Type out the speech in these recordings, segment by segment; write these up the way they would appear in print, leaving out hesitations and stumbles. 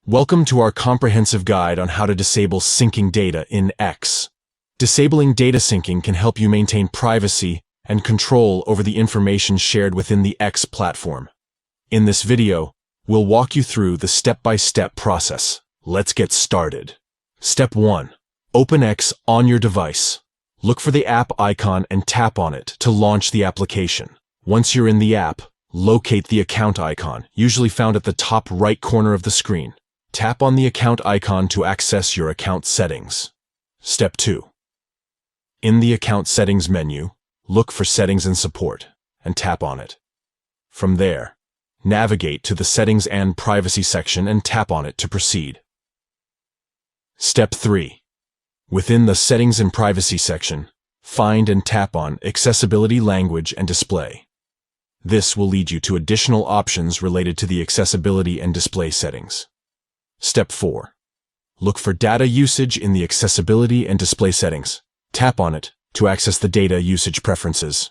Welcome to our comprehensive guide on how to disable syncing data in X. Disabling data syncing can help you maintain privacy and control over the information shared within the X platform. In this video, we'll walk you through the step-by-step process. Let's get started. Step 1. Open X on your device. Look for the app icon and tap on it to launch the application. Once you're in the app, locate the account icon, usually found at the top right corner of the screen. Tap on the account icon to access your account settings. Step 2. In the Account Settings menu, look for Settings and Support, and tap on it. From there, navigate to the Settings and Privacy section and tap on it to proceed. Step 3. Within the Settings and Privacy section, find and tap on Accessibility, Language, and Display. This will lead you to additional options related to the accessibility and display settings. Step 4. Look for Data Usage in the Accessibility and Display settings. Tap on it to access the Data Usage Preferences.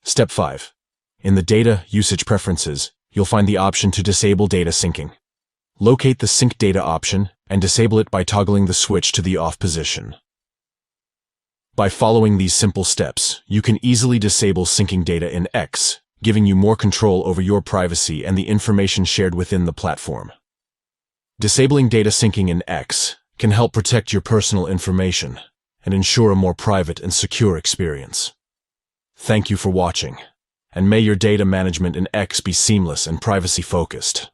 Step 5. In the Data Usage Preferences, you'll find the option to disable data syncing. Locate the Sync Data option and disable it by toggling the switch to the off position. By following these simple steps, you can easily disable syncing data in X, giving you more control over your privacy and the information shared within the platform. Disabling data syncing in X can help protect your personal information and ensure a more private and secure experience. Thank you for watching, and may your data management in X be seamless and privacy-focused.